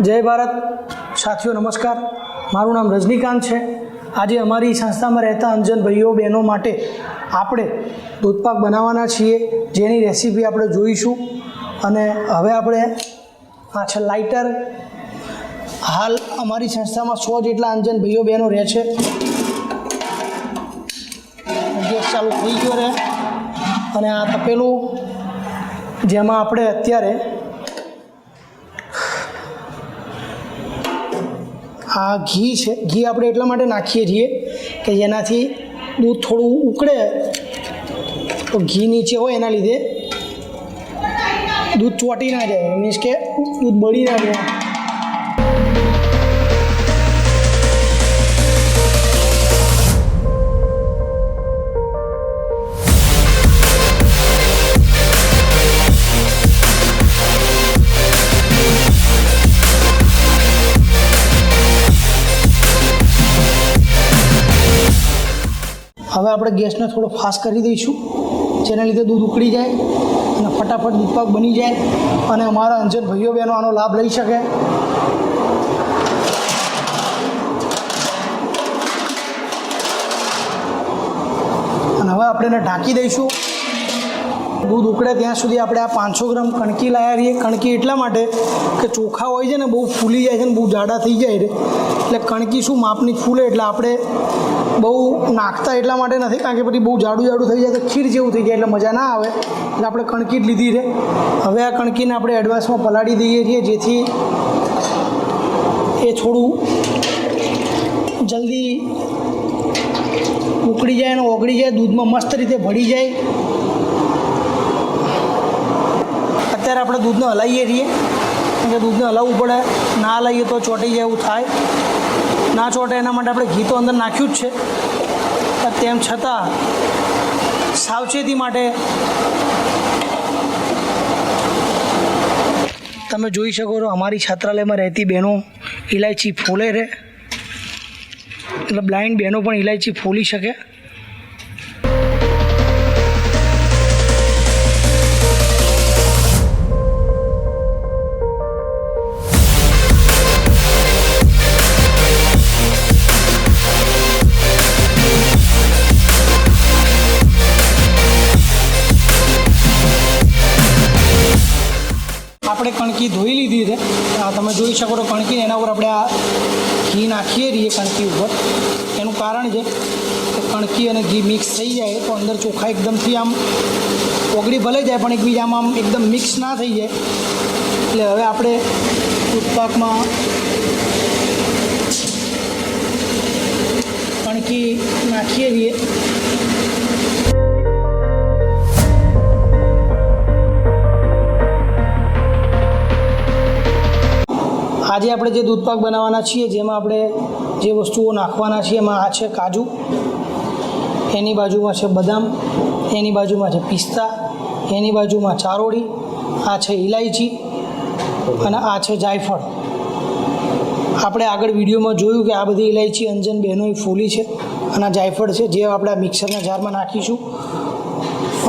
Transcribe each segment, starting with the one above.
જય ભારત સાથીઓ, નમસ્કાર. મારું નામ રજનીકાંત છે. આજે અમારી સંસ્થામાં રહેતા અંજન ભાઈઓ બહેનો માટે આપણે દૂધપાક બનાવવાના છીએ, જેની રેસીપી આપણે જોઈશું. અને હવે આપણે આ છે લાઇટર. હાલ અમારી સંસ્થામાં 100 જેટલા અંજન ભાઈઓ બહેનો રહે છે. ગેસ ચાલુ થઈ ગયો રહે અને આ તપેલું જેમાં આપણે અત્યારે આ ઘી છે. ઘી આપણે એટલા માટે નાખીએ છીએ કે જેનાથી દૂધ થોડું ઉકળે તો ઘી નીચે હોય એના લીધે દૂધ ચોંટી ના જાય, મીન્સ કે દૂધ બળી ના જાય. હવે આપણે ગેસને થોડો ફાસ્ટ કરી દઈશું, જેના લીધે દૂધ ઉકળી જાય અને ફટાફટ દૂધપાક બની જાય અને અમારા અંજન ભાઈઓ બહેનો આનો લાભ લઈ શકે. અને હવે આપણે એને ઢાંકી દઈશું. દૂધ ઉકળે ત્યાં સુધી આપણે આ 500 ગ્રામ કણકી લાવ્યા રહીએ. કણકી એટલા માટે કે ચોખા હોય છે ને બહુ ફૂલી જાય છે ને બહુ જાડા થઈ જાય છે, એટલે કણકી શું માપની ફૂલે, એટલે આપણે બહુ નાખતા એટલા માટે નથી, કારણ કે પછી બહુ જાડું થઈ જાય તો ખીર જેવું થઈ જાય એટલે મજા ના આવે, એટલે આપણે કણકી જ લીધી છે. હવે આ કણકીને આપણે એડવાન્સમાં પલાળી દઈએ છીએ, જેથી એ થોડું જલ્દી ઉકળી જાય અને ઓગળી જાય, દૂધમાં મસ્ત રીતે ભળી જાય. અત્યારે આપણે દૂધને હલાવીએ છીએ, કારણ કે દૂધને હલાવવું પડે, ના હલાવીએ તો ચોંટી જાય એવું થાય. ના ચોંટે એના માટે આપણે ઘી તો અંદર નાખ્યું જ છે, તેમ છતાં સાવચેતી માટે તમે જોઈ શકો છો અમારી છાત્રાલયમાં રહેતી બહેનો ઇલાયચી ફોલે છે, એટલે બ્લાઇન્ડ બહેનો પણ ઇલાયચી ફોલી શકે. આપણે કણકી ધોઈ લીધી છે, તમે જોઈ શકો છો કણકી, એના ઉપર આપણે આ ઘી નાખીએ છીએ કણકી ઉપર. એનું કારણ છે કે કણકી અને ઘી મિક્સ થઈ જાય તો અંદર ચોખા એકદમથી આમ ઓગળી ભલે જાય પણ એકબીજામાં આમ એકદમ મિક્સ ના થઈ જાય. એટલે હવે આપણે દૂધપાકમાં કણકી નાખીએ છીએ. આજે આપણે જે દૂધપાક બનાવવાના છીએ, જેમાં આપણે જે વસ્તુઓ નાખવાના છીએ એમાં આ છે કાજુ, એની બાજુમાં છે બદામ, એની બાજુમાં છે પિસ્તા, એની બાજુમાં ચારોળી, આ છે ઇલાયચી અને આ છે જાયફળ. આપણે આગળ વિડીયોમાં જોયું કે આ બધી ઇલાયચી અંજન બહેનોએ ફોલી છે અને આ જાયફળ છે, જે આપણે મિક્સરના જારમાં નાખીશું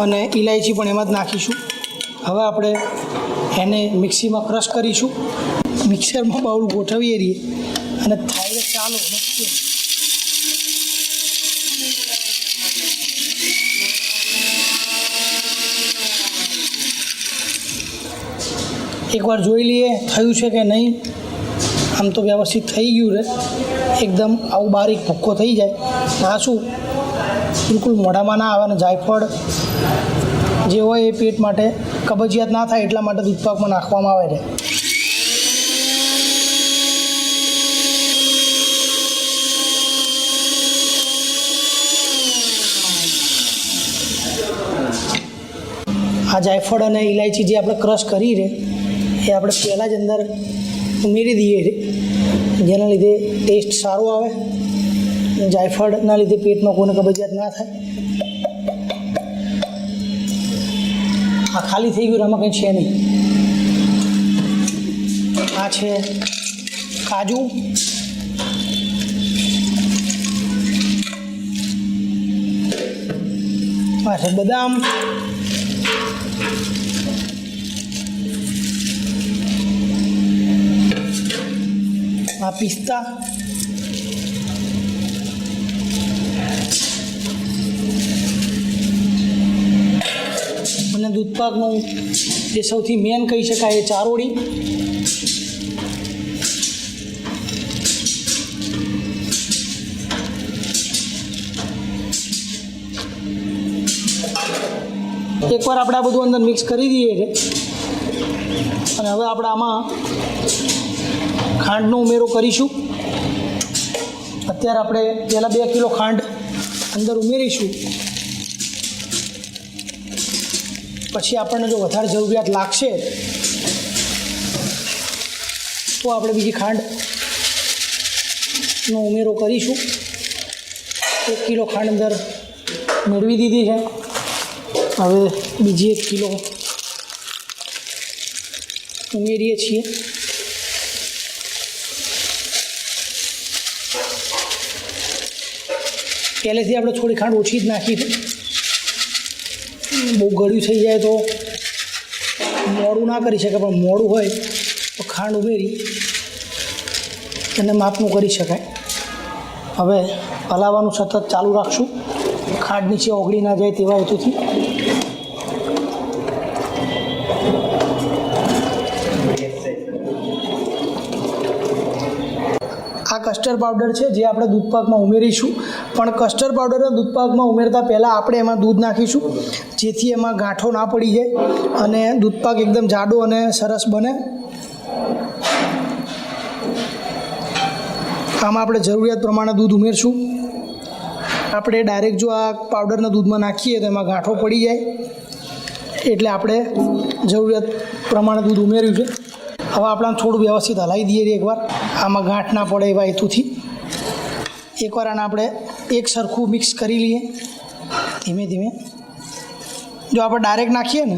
અને ઇલાયચી પણ એમાં જ નાખીશું. હવે આપણે એને મિક્સીમાં ક્રશ કરીશું. મિક્સરમાં બાઉલ ગોઠવીએ રહીએ અને થાય ચાલો નક્કી. એકવાર જોઈ લઈએ થયું છે કે નહીં. આમ તો વ્યવસ્થિત થઈ ગયું છે, એકદમ આવું બારીક ભૂક્કો થઈ જાય. આ શું બિલકુલ મોઢામાં ના આવે ને જાયફળ જે હોય એ પેટ માટે કબજિયાત ના થાય એટલા માટે દૂધપાકમાં નાખવામાં આવે છે. આ જાયફળ અને ઇલાયચી જે આપણે ક્રશ કરી છે એ આપણે પહેલાં જ અંદર ઉમેરી દઈએ છીએ, જેના લીધે ટેસ્ટ સારો આવે. જાયફળના લીધે પેટમાં કોઈને કબજિયાત ના થાય. આ ખાલી થઈ ગયું, આમાં કંઈ છે નહીં. આ છે કાજુ, આ છે બદામ, પિસ્તા, અને દૂધપાકનું જે સૌથી મેન કહી શકાય એ ચારોળી, એકવાર આપણે આ બધું અંદર મિક્સ કરી દઈએ છે અને હવે આપણે આમાં ખાંડનો ઉમેરો કરીશું. અત્યારે આપણે પહેલાં 2 કિલો ખાંડ અંદર ઉમેરીશું. પછી આપણને જો વધારે જરૂરિયાત લાગશે તો આપણે બીજી ખાંડનો ઉમેરો કરીશું. 1 કિલો ખાંડ અંદર મેળવી દીધી છે. હવે બીજી 1 કિલો ઉમેરીએ છીએ. પહેલેથી આપણે થોડી ખાંડ ઓછી જ નાખી છે. બહુ ગળ્યું થઈ જાય તો મોડું ના કરી શકે, પણ મોડું હોય તો ખાંડ ઉમેરી અને માપનું કરી શકાય. હવે હલાવવાનું સતત ચાલુ રાખશું, ખાંડ નીચે ઓગળી ના જાય તેવા હેતુથી. આ કસ્ટર્ડ પાવડર છે જે આપણે દૂધપાકમાં ઉમેરીશું, પણ કસ્ટર્ડ પાવડરને દૂધપાકમાં ઉમેરતા પહેલાં આપણે એમાં દૂધ નાખીશું, જેથી એમાં ગાંઠો ના પડી જાય અને દૂધપાક એકદમ જાડો અને સરસ બને. આમાં આપણે જરૂરિયાત પ્રમાણે દૂધ ઉમેરશું. આપણે ડાયરેક્ટ જો આ પાવડરના દૂધમાં નાખીએ તો એમાં ગાંઠો પડી જાય, એટલે આપણે જરૂરિયાત પ્રમાણે દૂધ ઉમેર્યું છે. હવે આપણે થોડું વ્યવસ્થિત હલાવી દઈએ એકવાર, આમાં ગાંઠ ના પડે એવા હેતુથી. એકવાર આને આપણે એક સરખું મિક્સ કરી લઈએ ધીમે ધીમે. જો આપણે ડાયરેક્ટ નાખીએ ને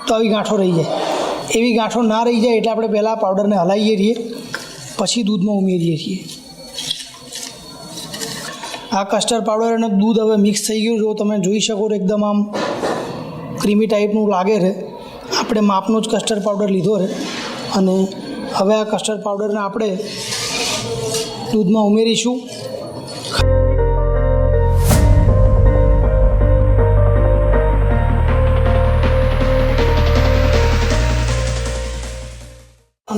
તો આવી ગાંઠો રહી જાય. એવી ગાંઠો ના રહી જાય એટલે આપણે પહેલાં પાવડરને હલાવીએ છીએ, પછી દૂધમાં ઉમેરીએ છીએ. આ કસ્ટર્ડ પાવડર અને દૂધ હવે મિક્સ થઈ ગયું. જો તમે જોઈ શકો તો એકદમ આમ ક્રીમી ટાઈપનું લાગે છે. આપણે માપનો જ કસ્ટર્ડ પાવડર લીધો છે અને હવે આ કસ્ટર્ડ પાવડરને આપણે દૂધમાં ઉમેરીશું.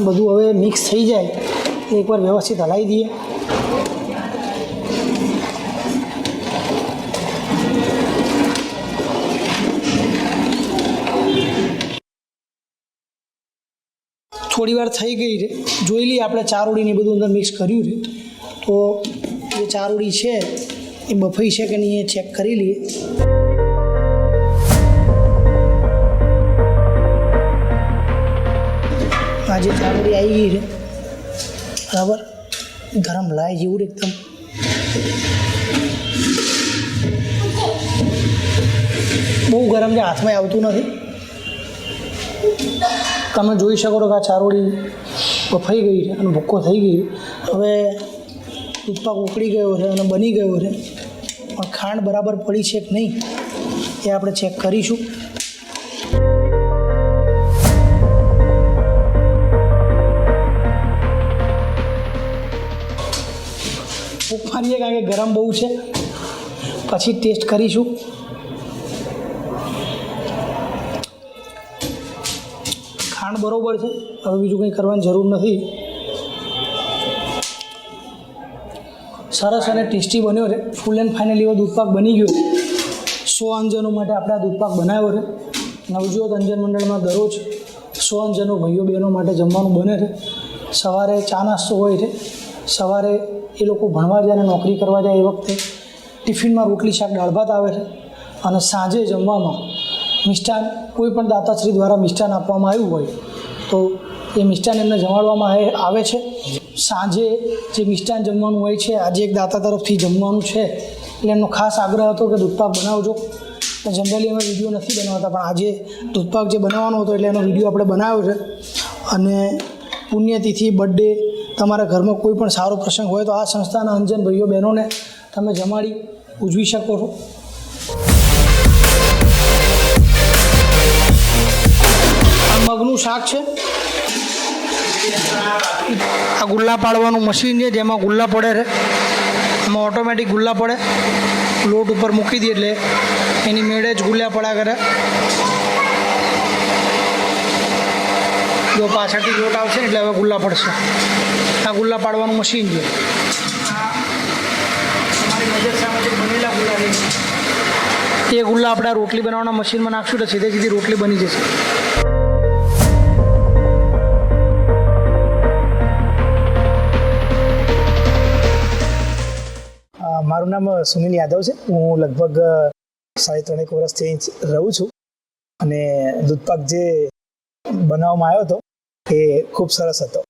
બધું હવે મિક્સ થઈ જાય એકવાર વ્યવસ્થિત હલાવી દઈએ. થોડી વાર થઈ ગઈ છે, જોઈ લઈએ આપણે ચારોળીને બધું અંદર મિક્સ કર્યું છે તો જે ચારોળી છે એ બફાઈ છે કે નહીં એ ચેક કરી લઈએ. આ જે ચારોળી આવી ગઈ છે બરાબર ગરમ લાય જેવું એકદમ. બહુ ગરમ છે, હાથમાં આવતું નથી. તમે જોઈ શકો છો કે આ ચારોળી બફાઈ ગઈ છે અને ભૂક્કો થઈ ગઈ છે. હવે દૂધપાક ઉકળી ગયો છે અને બની ગયો છે, પણ ખાંડ બરાબર પડી છે કે નહીં એ આપણે ચેક કરીશું. ફૂંક મારીએ કારણ કે ગરમ બહુ છે, પછી ટેસ્ટ કરીશું. ખાંડ બરોબર છે, હવે બીજું કંઈ કરવાની જરૂર નથી. સરસ અને ટેસ્ટી બન્યો છે. ફૂલ એન્ડ ફાઇનલ એવો દૂધપાક બની ગયો. 100 અંજનો માટે આપણે આ દૂધપાક બનાવ્યો છે. નવજોત અંજન મંડળમાં દરરોજ 100 અંજનો ભાઈઓ બહેનો માટે જમવાનું બને છે. સવારે ચા નાસ્તો હોય છે, સવારે એ લોકો ભણવા જાય અને નોકરી કરવા જાય એ વખતે ટિફિનમાં રોટલી શાક દાળ ભાત આવે છે, અને સાંજે જમવામાં મિષ્ટાન કોઈ પણ દાતાશ્રી દ્વારા મિષ્ટાન આપવામાં આવ્યું હોય તો એ મિષ્ટાન એમને જમાડવામાં આવે છે. સાંજે જે મિષ્ટાન જમવાનું હોય છે, આજે એક દાતા તરફથી જમવાનું છે એટલે એમનો ખાસ આગ્રહ હતો કે દૂધપાક બનાવજો. જનરલી અમે વિડીયો નથી બનાવતા, પણ આજે દૂધપાક જે બનાવવાનો હતો એટલે એનો વિડીયો આપણે બનાવ્યો છે. અને પુણ્યતિથિ, બર્થડે, તમારા ઘરમાં કોઈ પણ સારો પ્રસંગ હોય તો આ સંસ્થાના અંજન ભાઈઓ બહેનોને તમે જમાડી ઉજવી શકો છો. આ મગનું શાક છે, આ ગુલ્લા પાડવાનું મશીન છે જેમાં ગુલ્લા પડે છે. એમાં ઓટોમેટિક ગુલ્લા પડે, લોટ ઉપર મૂકી દઈએ એટલે એની મેળે જ ગુલ્લા પડ્યા કરે. જો પાછળથી લોટ આવશે એટલે હવે ગુલ્લા પડશે. આ ગુલ્લા પાડવાનું મશીન છે. તમારી નજર સામે જે બનેલા ગુલ્લા છે એ ગુલ્લા આપણે આ રોટલી બનાવવાના મશીનમાં નાખશું તો સીધે સીધી રોટલી બની જશે. મારું નામ સુનિલ યાદવ છે. હું લગભગ 3.5 વર્ષથી અહીં રહું છું અને દૂધપાક જે બનાવવામાં આવ્યો હતો એ ખૂબ સરસ હતો.